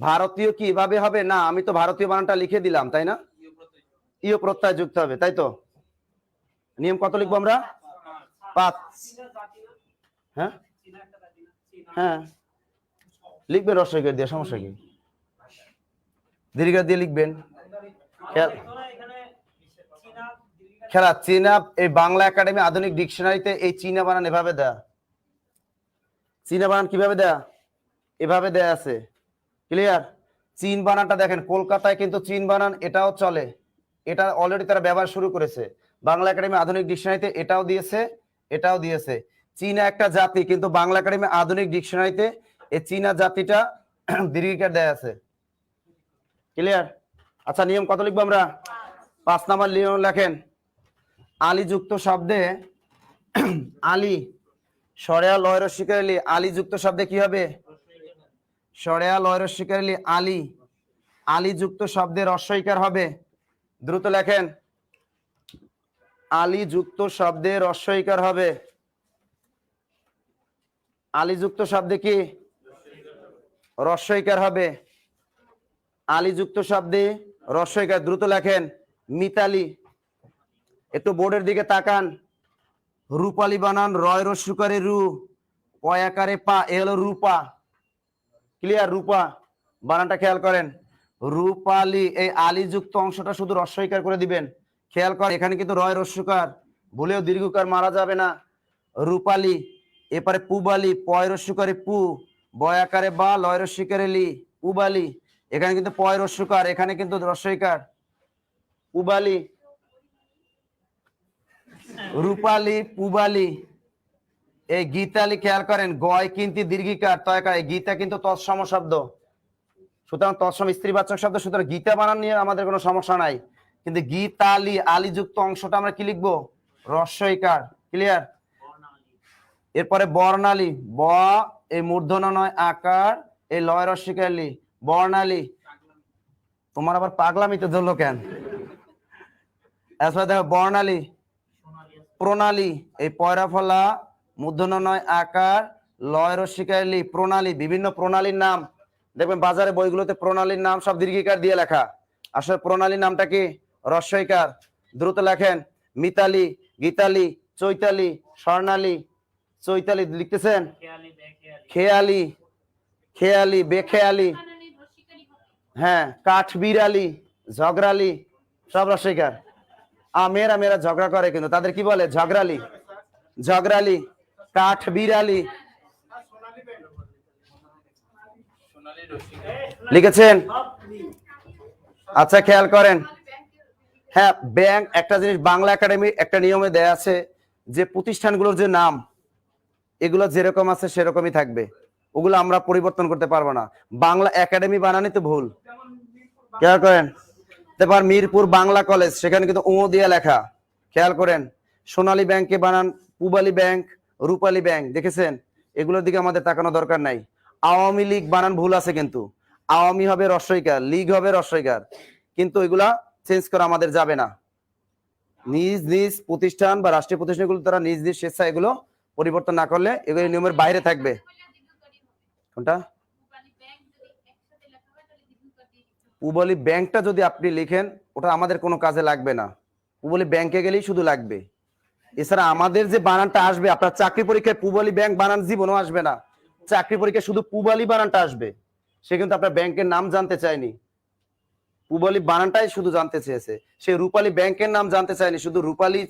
ভারতীয় কি এভাবে হবে না? আমি তো ভারতীয় বানানটা লিখে দিলাম, তাই না? ইও প্রত্যয় যুক্ত হবে, তাই তো? নিয়ম কত লিখবো আমরা? 5। হ্যাঁ হ্যাঁ, লিখবেন রস্বইকার দিয়ে, সমস্যা কি? দীর্ঘ দিয়ে লিখবেন। খেলা চীনা, এই বাংলা একাডেমি আধুনিক ডিকশনারিতে এই চীনা বানান এভাবে দেয়া। চীনা বানান কিভাবে দেয়া? এভাবে দেয়া আছে। ক্লিয়ার? চীন বানানটা দেখেন, কলকাতায় কিন্তু চীন বানান এটাও চলে, এটা অলরেডি তারা ব্যবহার শুরু করেছে। বাংলা একাডেমি আধুনিক ডিকশনারিতে এটাও দিয়েছে, এটাও দিয়েছে। চীনা একটা জাতি, কিন্তু বাংলা একাডেমি আধুনিক ডিকশনারিতে এই চীনা জাতিটা দীর্ঘিকার দেয়া আছে। ক্লিয়ার? আচ্ছা, নিয়ম কত লিখবো আমরা? 5 নাম্বার নিয়ম লেখেন। আলী যুক্ত শব্দে আলী সরেয়া লয় রস্যিকারী, আলী যুক্ত শব্দে কি হবে? সরেয়া লয় রস্যিকারী আলী, আলী যুক্ত শব্দে রস্বইকার হবে। দ্রুত লেখেন, আলী যুক্ত শব্দে রস্বইকার হবে। আলী যুক্ত শব্দে কি রস্বইকার হবে? আলী যুক্ত শব্দে রস্বইকার। দ্রুত লেখেন, মিতালি। একটু বোর্ডের দিকে তাকান। রূপালী বানান রয় রস্যকারে রু, পয়াকারে পা, এ হলো রূপা। ক্লিয়ার? রূপা বানানটা খেয়াল করেন। রূপালী, এই আলী যুক্ত অংশটা শুধু রস্বইকার করে দিবেন। খেয়াল কর, এখানে কিন্তু রয় রস্যকার, ভুলেও দীর্ঘকার মারা যাবে না। রূপালী। এপারে পুবালি, পয় রস্যকারে পু, বয়াকারে বা, লয় রস্যকারে লি, পুবালি। এখানে কিন্তু পয় রস্যকার, এখানে কিন্তু রস্বইকার। পুবালি, রূপালী, পুবালি। এই গীতালি খেয়াল করেন, গয় কিন্তু দীর্ঘিকার, তয়কার। গীতা কিন্তু তৎসম শব্দ, সুতরাং তৎসম স্ত্রীবাচক শব্দ, সুতরাং গীতা বানান নিয়ে আমাদের কোনো সমস্যা নাই। কিন্তু গীতালি, আলী যুক্ত অংশটা আমরা কি লিখবো? রস্বইকার। ক্লিয়ার? এরপরে বর্ণালী, ব এই মূর্ধন্য নয় আকার, এই লয় রস্যিকার লি, বর্ণালী। তোমার আবার পাগলামিতে ধরলো কেন? দেখো, বর্ণালী। প্রণালী, এই পয়রা ফলা মূর্ধন্য নয় আকার, লয় রস্যিকার লি, প্রণালী। বিভিন্ন প্রণালীর নাম দেখবেন বাজারে বইগুলোতে, প্রণালীর নাম সব দীর্ঘিকার দিয়ে লেখা। আসলে প্রণালীর নামটা কি? রস্বইকার। দ্রুত লেখেন, মিতালি, গীতালি, চৈতালি, স্বর্ণালী। চৈতালি লিখতেছেন? খেয়ালি, খেয়ালি, বেখেয়ালি। হ্যাঁ, কাঠবিড়ালি, ঝগড়ালি, সব রস্বইকার। মেয়েরা মেয়েরা ঝগড়া করে, কিন্তু তাদের কি বলে? ঝগড়ালি, ঝগড়ালি, কাঠবিড়ালি। লিখেছেন? আচ্ছা, খেয়াল করেন। হ্যাঁ, ব্যাংক একটা জিনিস, বাংলা একাডেমি একটা নিয়মে দেয়া আছে যে প্রতিষ্ঠানগুলোর যে নাম, এগুলো যেরকম আছে সেরকমই থাকবে, ওগুলো আমরা পরিবর্তন করতে পারবো না। বাংলা একাডেমি বানানি তো ভুল। খেয়াল করেন, তারপর মিরপুর বাংলা কলেজ, সেখানে কিন্তু ও দিয়ে লেখা। খেয়াল করেন, সোনালী ব্যাংকে বানান পুবালী ব্যাংক, রূপালী ব্যাংক। দেখেছেন? এগুলোর দিকে আমাদের তাকানো দরকার নাই। আওয়ামী লীগ বানান ভুল আছে, কিন্তু আওয়ামী হবে রস্বইকার, লীগ হবে রস্বইকার, কিন্তু এগুলা চেঞ্জ করা আমাদের যাবে না। নিজ নিজ প্রতিষ্ঠান বা রাষ্ট্রীয় প্রতিষ্ঠানগুলো তারা নিজ নিজ স্বেচ্ছা এগুলো পরিবর্তন না করলে এগুলো নিয়মের বাইরে থাকবে। কোনটা? পুবালী ব্যাংকটা যদি আপনি লিখেন, ওটা আমাদের কোনো কাজে লাগবে না। পুবালী ব্যাংকে গেলেই শুধু লাগবে। এছাড়া আমাদের যে বানানটা আসবে, আপনার চাকরি পরীক্ষায় পুবালী ব্যাংক বানান জীবনও আসবে না। চাকরি পরীক্ষায় শুধু পুবালী বানানটা আসবে। সে কিন্তু আপনার ব্যাংকের নাম জানতে চায়নি, পুবালী বানানটাই শুধু জানতে চেয়েছে। সে রূপালী ব্যাংকের নাম জানতে চায়নি, শুধু রূপালী।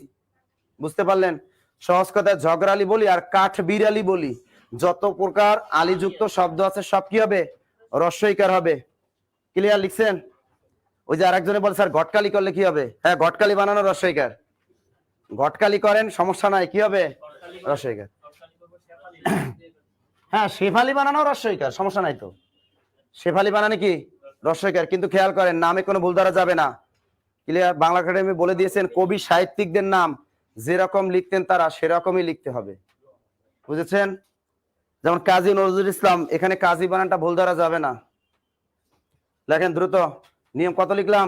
বুঝতে পারলেন? সহজ কথায় ঝগড়ালি বলি আর কাঠ বিড়ালি বলি, যত প্রকার আলীযুক্ত শব্দ আছে সব কি হবে? রস্বইকার হবে। ক্লিয়ার? লিখছেন? ওই যে আরেকজনে বলে, স্যার ঘটকালি করলে কি হবে? হ্যাঁ, ঘটকালি বানানো রস্বইকার। ঘটকালি করেন, সমস্যা নাই, কি হবে? রস্বইকার। হ্যাঁ, শেফালি বানানো রস্বইকার, সমস্যা নাই তো। শেফালি বানানে কি? রস্বইকার। কিন্তু খেয়াল করেন, নামে কোনো ভুল ধরা যাবে না। ক্লিয়ার? বাংলা একাডেমি বলে দিয়েছেন, কবি সাহিত্যিকদের নাম যেরকম লিখতেন তারা সেরকমই লিখতে হবে। বুঝেছেন? যেমন কাজী নজরুল ইসলাম, এখানে কাজী বানানটা ভুল ধরা যাবে না। লেখেন দ্রুত। নিয়ম কত লিখলাম?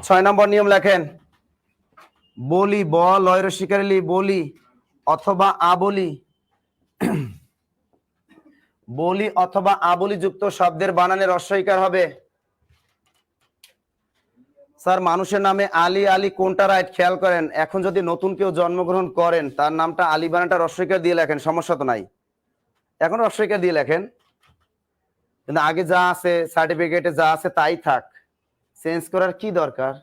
6 নম্বর নিয়ম লেখেন। বলি, ব লয় রস্যিকার লি, বলি অথবা আবলি। বলি অথবা আবলি যুক্ত শব্দের বানানে রস্বইকার হবে। স্যার মানুষের নামে আলী আলী কোনটা রাইট? খেয়াল করেন, এখন যদি নতুন কেউ জন্মগ্রহণ করেন তার নামটা আলী বানানটা রস্বইকার দিয়ে লেখেন, সমস্যা তো নাই, এখন রস্বইকার দিয়ে লেখেন, কিন্তু আগে যা আছে সার্টিফিকেটে যা আছে তাই থাক, চেঞ্জ করার কি দরকার?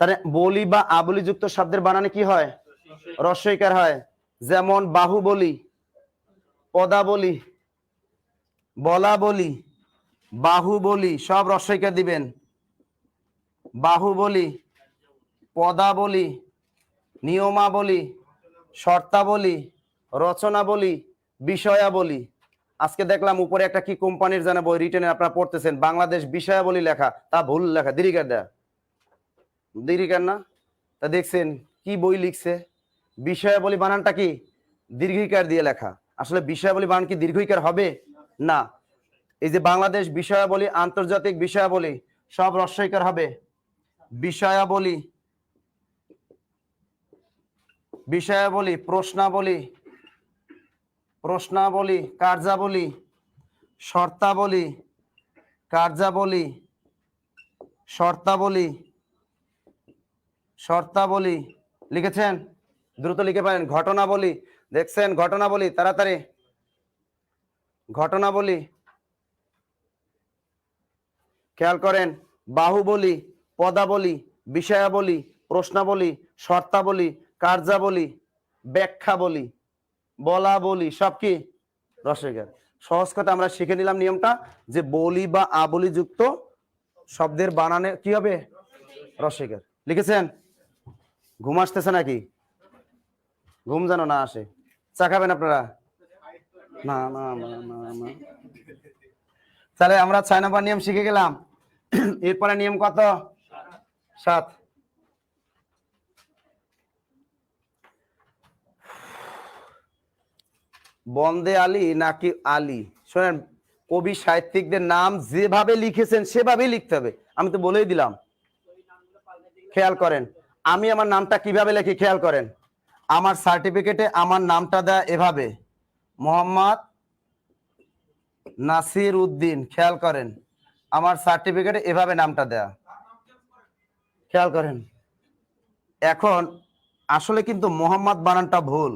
তাহলে বলি বা আবলি যুক্ত শব্দের বানানে কি হয়? রস্বইকার হয়। যেমন বাহুবলি, পদাবলি, বলা বলি, বাহুবলি সব রস্বইকার দিবেন। বাহুবলি, পদাবলি, নিয়মাবলী, শর্তাবলী, রচনাবলী, বিষয়াবলী। আজকে দেখলাম উপরে একটা কি কোম্পানির জানা বই রিটেনে আপনারা পড়তেছেন, বাংলাদেশ বিষয়াবলী লেখা, তা ভুল লেখা, দীর্ঘিকার দেয়া, দীর্ঘিকার না, তা দেখছেন কি বই লিখছে? বিষয়াবলী বানানটা কি দীর্ঘিকার দিয়ে লেখা, আসলে বিষয়াবলী বানান কি দীর্ঘিকার হবে না। এই যে বাংলাদেশ বিষয়াবলী, আন্তর্জাতিক বিষয়াবলী সব রস্বইকার হবে। বিষয়াবলী, বিষয়াবলী, প্রশ্নাবলী, প্রশ্নাবলী, কার্যাবলী, শর্তাবলী, কার্যাবলী, শর্তাবলী, শর্তাবলী, লিখেছেন? দ্রুত লিখে পারেন। ঘটনাবলী, দেখছেন ঘটনাবলী, তাড়াতাড়ি, ঘটনাবলী, খেয়াল করেন। বাহুবলী, পদাবলী, বিষয়াবলী, প্রশ্নাবলী, শর্তাবলী, কার্যাবলী, ব্যাখ্যাবলী, বলা বলি সব কি রস্বইকার। সহজ কথা আমরা শিখে নিলাম নিয়মটা, যে বলি বা আবলি যুক্ত শব্দের বানানে কি হবে? রস্বইকার। লিখেছেন? ঘুম আসতেছে নাকি? ঘুম যেন না আসে। চা খাবেন আপনারা? না না না না না। তাহলে আমরা 6 নম্বর নিয়ম শিখে গেলাম। এরপরে নিয়ম কত? 7। বন্দে আলী নাকি আলী? শোনেন, কবি সাহিত্যিকদের নাম যেভাবে লিখেছেন সেভাবেই লিখতে হবে, আমি তো বলেই দিলাম। খেয়াল করেন, আমি আমার নামটা কিভাবে লিখি, খেয়াল করেন। আমার সার্টিফিকেটে আমার নামটা দেয় এভাবে, মোহাম্মদ নাসির উদ্দিন। খেয়াল করেন, আমার সার্টিফিকেটে এভাবে নামটা দেয়া, খেয়াল করেন। এখন আসলে কিন্তু মোহাম্মদ বানানটা ভুল।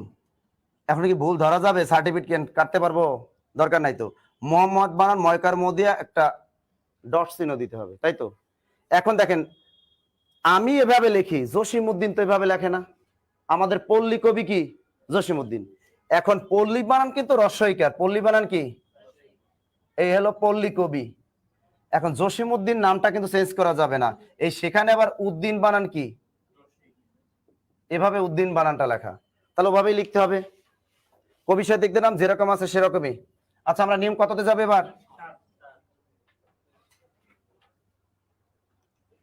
এখন কি ভুল ধরা যাবে? সার্টিফিকেট কাটতে পারবো? দরকার নাই তো। মোহাম্মদ বানান ময়কার মদিয়া একটা ডট চিহ্ন দিতে হবে, তাই তো। এখন দেখেন, আমি এভাবে লিখি, জসিমউদ্দিন তো এভাবে লেখে না। আমাদের পল্লী কবি কি? জসিমউদ্দিন। এখন পল্লী বানান কিন্তু রস্বইকার, পল্লী বানান কি? এই হলো পল্লী কবি। এখন জসিমউদ্দিন নামটা কিন্তু চেঞ্জ করা যাবে না, এই সেখানে আবার উদ্দিন বানান কি? এভাবে উদ্দিন বানানটা লেখা, তাহলে ওভাবেই লিখতে হবে। কবি সাহিত্যিকদের নাম যেরকম আছে সেরকমই। আচ্ছা, আমরা নিয়ম কততে যাবে এবার?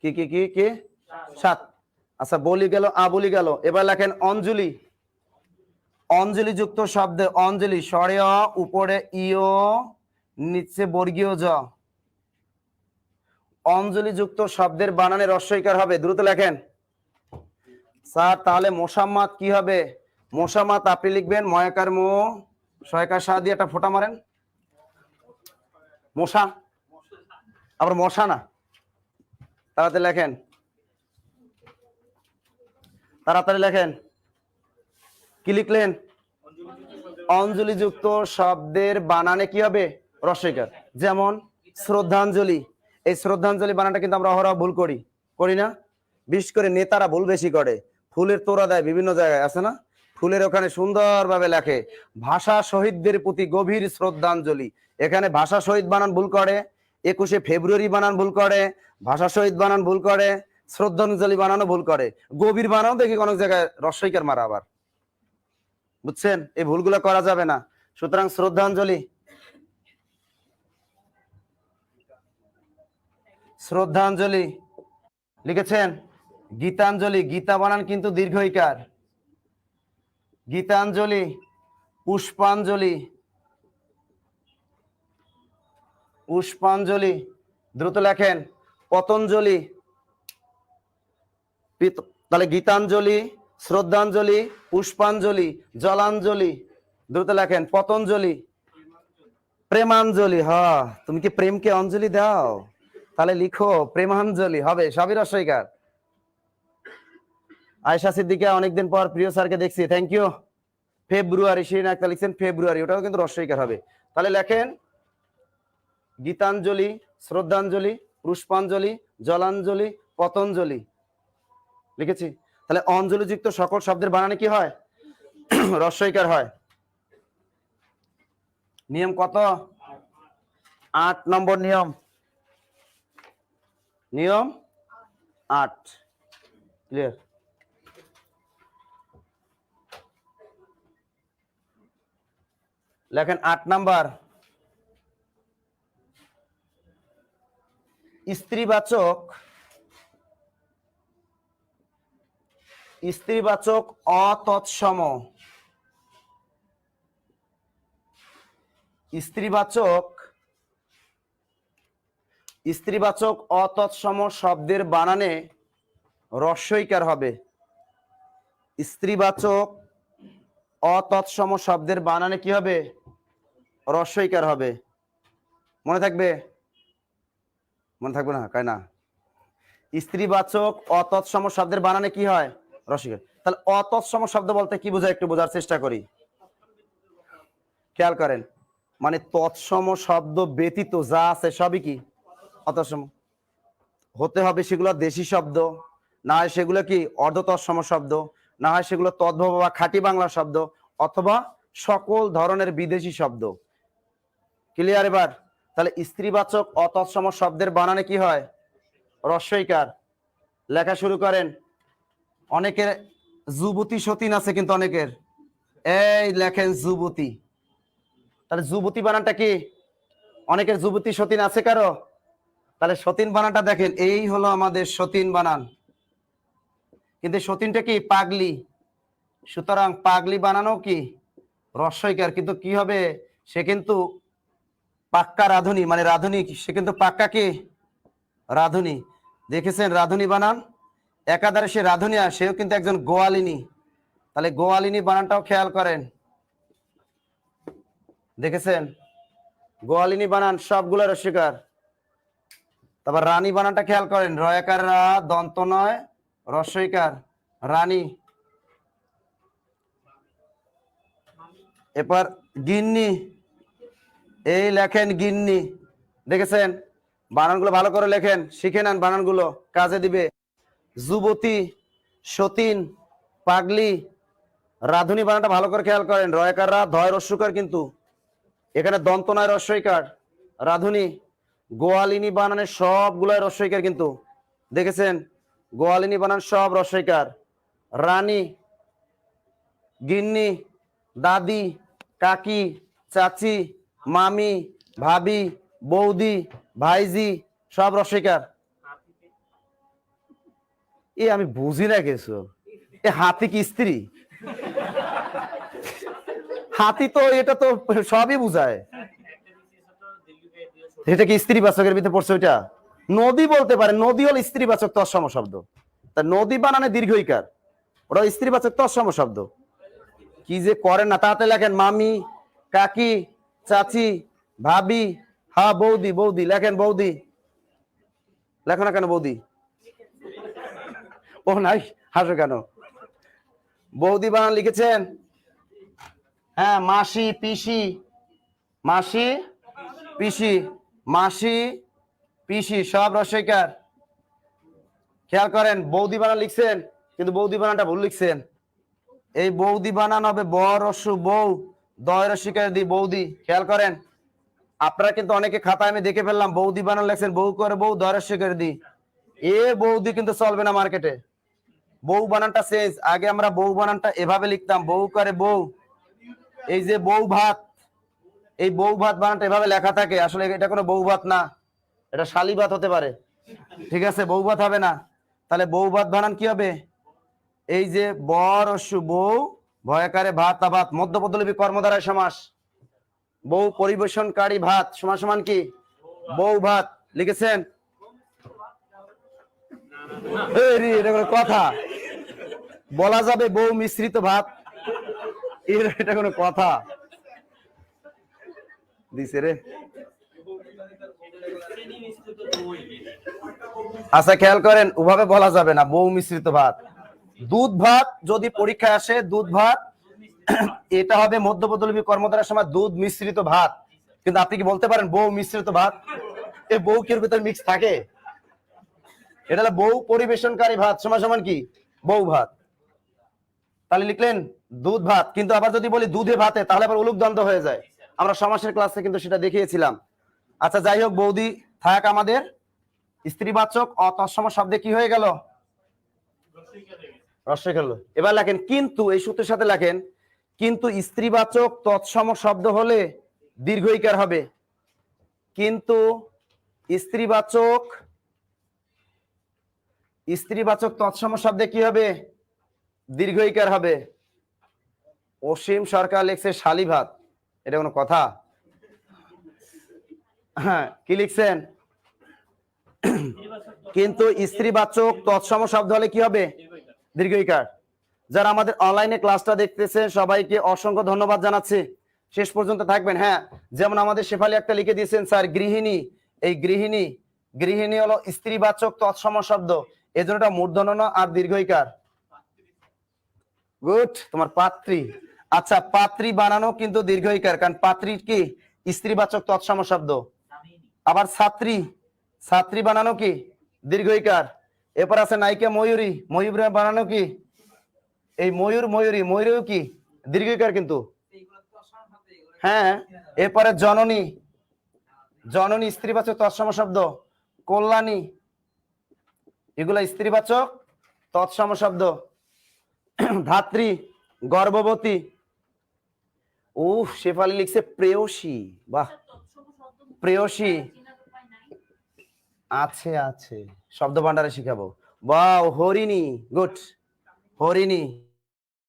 কি কি কি কি 7। আচ্ছা, বলি গেল, আবলি গেল, এবার লেখেন অঞ্জলি। অঞ্জলি যুক্ত শব্দে অঞ্জলি, স্বরে অ, উপরে ইয়, নিচে বর্গীয় জ। অঞ্জলি যুক্ত শব্দের বানানে রস্বইকার হবে, দ্রুত লেখেন। স্যার তাহলে মোসাম্মাত কি হবে? মোসাম্মাত আপনি লিখবেন ময়াকার মো, শয়কার শাহ দিয়ে একটা ফোঁটা মারেন। মশা, আবার মশা না, তাড়াতাড়ি লেখেন, তাড়াতাড়ি লেখেন। কি লিখলেন? অঞ্জলি যুক্ত শব্দের বানানে কি হবে? রস্বইকার। যেমন শ্রদ্ধাঞ্জলি, এই শ্রদ্ধাঞ্জলি বানানটা কিন্তু আমরা অহরহ ভুল করি, করি না? বিশেষ করে নেতারা ভুল বেশি করে, ফুলের তোড়া দেয় বিভিন্ন জায়গায়, আছে না? ফুলের ওখানে সুন্দরভাবে লেখে ভাষা শহীদদের প্রতি গভীর শ্রদ্ধাঞ্জলি, এখানে ভাষা শহীদ বানান ভুল করে, 21শে ফেব্রুয়ারি বানান ভুল করে, ভাষা শহীদ বানান ভুল করে, শ্রদ্ধাঞ্জলি বানানো ভুল করে, গভীর বানানো দেখি অনেক জায়গায় রস্বইকার মারা আবার, বুঝছেন? এই ভুলগুলো করা যাবে না। সুতরাং শ্রদ্ধাঞ্জলি, শ্রদ্ধাঞ্জলি লিখেছেন। গীতাঞ্জলি, গীতা বানান কিন্তু দীর্ঘইকার। গীতাঞ্জলি, পুষ্পাঞ্জলি, পুষ্পাঞ্জলি, দ্রুত লেখেন। পতঞ্জলি, তাহলে গীতাঞ্জলি, শ্রদ্ধাঞ্জলি, পুষ্পাঞ্জলি, জলাঞ্জলি, দ্রুত লেখেন। পতঞ্জলি, প্রেমাঞ্জলি। হ, তুমি কি প্রেমকে অঞ্জলি দাও? তাহলে লিখো প্রেমাঞ্জলি, হবে সবই রস্বইকার। আয়েশা সিদ্দিকা, অনেকদিন পর প্রিয় স্যারকে দেখছি, থ্যাংক ইউ। ফেব্রুয়ারি, শিরিন আক্তার লিখছেন ফেব্রুয়ারি, ওটাও কিন্তু রস্বইকার হবে। তাহলে লেখেন গীতাঞ্জলি, শ্রদ্ধাঞ্জলি, পুষ্পাঞ্জলি, জলাঞ্জলি, পতঞ্জলি, লিখেছি। তাহলে অঞ্জলিযুক্ত সকল শব্দের বানানে কি হয়? রস্বইকার হয়। নিয়ম কত? 8 নম্বর নিয়ম। নিয়ম 8, ক্লিয়ার? লেখেন 8 নাম্বার, স্ত্রীবাচক অতৎসম, স্ত্রীবাচক অতৎসম শব্দের বানানে রস্বইকার হবে। স্ত্রীবাচক অতৎসম শব্দের বানানে কি হবে? রস্বইকার হবে। মনে থাকবে? মনে থাকবে না? কাই না? স্ত্রীবাচক অতৎসম শব্দের বানানে কি হয়? রস্বইকার। তাহলে অতৎসম শব্দ বলতে কি বোঝায় একটু বোঝার চেষ্টা করি, খেয়াল করেন। মানে তৎসম শব্দ ব্যতীত যা আছে সবই কি অতৎসম হতে হবে। সেগুলো দেশি শব্দ, না হয় সেগুলো কি অর্ধ তৎসম শব্দ, না হয় সেগুলো তদ্ভব বা খাঁটি বাংলা শব্দ, অথবা সকল ধরনের বিদেশি শব্দ। ক্লিয়ার এবার? তাহলে স্ত্রীবাচক অতৎসম শব্দের বানানে কি হয়? রস্বইকার। লেখা শুরু করেন। অনেকের যুবতী সতীন আছে কিন্তু অনেকের, এই লেখেন যুবতী। তাহলে যুবতী বানানটা কি? অনেকের যুবতী সতীন আছে কারো? তাহলে সতীন বানানটা দেখেন, এই হলো আমাদের সতীন বানান। কিন্তু সতীনটা কি? পাগলি। সুতরাং পাগলি বানানো কি রস্বইকার। কিন্তু কি হবে? সে কিন্তু পাক্কা রাধুনী, মানে রাধুনী, সে কিন্তু পাক্কা কি রাধুনী। দেখেছেন রাধুনী বানান? একাধারে সে রাধুনী আর সেও কিন্তু একজন গোয়ালিনী। তাহলে গোয়ালিনী বানানটাও খেয়াল করেন, দেখেছেন? গোয়ালিনী বানান সবগুলো রস্বইকার। তারপর রানী বানানটা খেয়াল করেন, রয়াকার রা, দন্ত নয়, রস্বইকার, রানী। এরপর গিন্নি, এই লেখেন গিন্নি, দেখেছেন? বানানগুলো ভালো করে লেখেন, শিখে নেন, বানানগুলো কাজে দিবে। যুবতী, সতীন, পাগলি, রাধুনী বানানটা ভালো করে খেয়াল করেন, রয়াকার রা, ধয় রস্যকার, কিন্তু এখানে দন্ত নয়, রস্বইকার, রাধুনী। গোয়ালিনী বানানের সবগুলাই রস্বইকার কিন্তু, দেখেছেন? গোয়ালিনী বানান সব রস্বইকার। রানী, গিন্নি, দাদি, কাকি, চাচি, মামি, ভাবি, বৌদি, ভাইজি, সব রস্বইকার। এ আমি বুঝি না কিছু। এ হাতি কি স্ত্রী? হাতি তো, এটা তো সবই বুঝায়। এটা কি স্ত্রীবাচকের ভিতরে পড়ছে? ওইটা নদী বলতে পারে, নদী হল স্ত্রীবাচক তৎসম শব্দ। তা নদী বানানে দীর্ঘইকার, ওটা স্ত্রীবাচক তৎসম শব্দ। কি যে করেন না, তাতে লেখেন মামি, কাকি, চাচি, ভাবি, হ্যাঁ বৌদি, বৌদি লেখেন, বৌদি লেখো না কেন? বৌদি ও নাই, হাসো কেন? বৌদি বানান লিখেছেন? হ্যাঁ, মাসি, পিসি, মাসি, পিসি, মাসি, পিসি, সব রস্বইকার। খেয়াল করেন, বৌদি বানান লিখছেন কিন্তু বৌদি বানানটা ভুল লিখছেন। এই বৌদি বানান হবে ব রস্য বৌ, দয় রস্বইকার দি বৌদি। খেয়াল করেন, আপনারা কিন্তু অনেকে খাতায় আমি দেখে ফেললাম বৌদি বানান লেখছেন বউ করে বউ, দয় রস্বইকার দি। এ বৌদি কিন্তু চলবে না মার্কেটে। বউ বানানটা চেঞ্জ। আগে আমরা বউ বানানটা এভাবে লিখতাম, বউ করে বউ। এই যে বউ ভাত, এই বউ ভাত বানানটা এভাবে লেখা থাকে, আসলে এটা কোনো বউ ভাত না, এটা শালি ভাত হতে পারে। ঠিক আছে, বউ ভাত হবে না। তাহলে বউ ভাত বানান কি হবে? এই যে বর অশ্ব বউ, ভয়াকারে ভাত, ভাত, মধ্যপদলিপি কর্মধারায় সমাস। বউ পরিবেশনকারী ভাত সমান সমান কি বউ ভাত, লিখেছেন? এটা কোনো কথা? বলা যাবে বউ মিশ্রিত ভাত? এটা কোনো কথা? দিছে রে। আচ্ছা খেয়াল করেন, ওভাবে বলা যাবে না বউ মিশ্রিত ভাত। দুধ ভাত যদি পরীক্ষায় আসে, দুধ ভাত এটা হবে মধ্যপদলিপি কর্মধারয়ের সময় দুধ মিশ্রিত ভাত। কিন্তু আপনি কি বলতে পারেন বউ মিশ্রিত ভাত? এই বউ কি এর ভিতরে মিক্স থাকে? এটা হলো বউ পরিবেশনকারী ভাত সমান সমান কি বউ ভাত। তাহলে লিখলেন দুধ ভাত। কিন্তু আবার যদি বলি দুধে ভাতে, তাহলে আবার উলুক দ্বন্দ্ব হয়ে যায়। আমরা সমাসের ক্লাসে কিন্তু সেটা দেখিয়েছিলাম। আচ্ছা যাই হোক, বৌদি থাক আমাদের। স্ত্রীবাচক অতৎসম শব্দে কি হয়ে গেল? রস্বই গেল। এবার লেখেন কিন্তু, এই সূত্রের সাথে লেখেন কিন্তু স্ত্রীবাচক তৎসম শব্দ হলে দীর্ঘ ইকার হবে। কিন্তু স্ত্রীবাচক তৎসম শব্দে কি হবে? দীর্ঘ ইকার হবে। অসীম সরকার লিখছে শালি ভাত, এটা কোনো কথা? হ্যাঁ কি লিখছেন? কিন্তু স্ত্রীবাচক তৎসম শব্দ হলে কি হবে? দীর্ঘ ইকার। যারা আমাদের অনলাইনে ক্লাসটা দেখতেছেন সবাইকে অসংখ্য ধন্যবাদ জানাচ্ছি, শেষ পর্যন্ত থাকবেন। হ্যাঁ, যেমন আমাদের শেফালি একটা লিখে দিয়েছেন স্যার গৃহিণী। এই গৃহিণী হলো স্ত্রীবাচক তৎসম শব্দ, এজন্য এটা মূর্ধন্য ন আর দীর্ঘ ইকার। গুড, তোমার পাত্রী। আচ্ছা পাত্রী বানানো কিন্তু দীর্ঘ ইকার, কারণ পাত্রী কি স্ত্রীবাচক তৎসম শব্দ। আবার ছাত্রী বানানো কি দীর্ঘ ইকার। এরপর আছে নায়িকা ময়ূরী বানানো কি এই ময়ূরীও কি দীর্ঘ ইকার কিন্তু। হ্যাঁ, এরপরে জননী স্ত্রীবাচক তৎসম শব্দ। কল্যাণী এগুলা স্ত্রীবাচক তৎসম শব্দ। ধাত্রী, গর্ভবতী। শেফালি লিখছে প্রেয়সী। বাহ, প্রেয়সী আছে শব্দ ভান্ডারে শিখাবো। বাহ, হরিণী, গুড, হরিণী।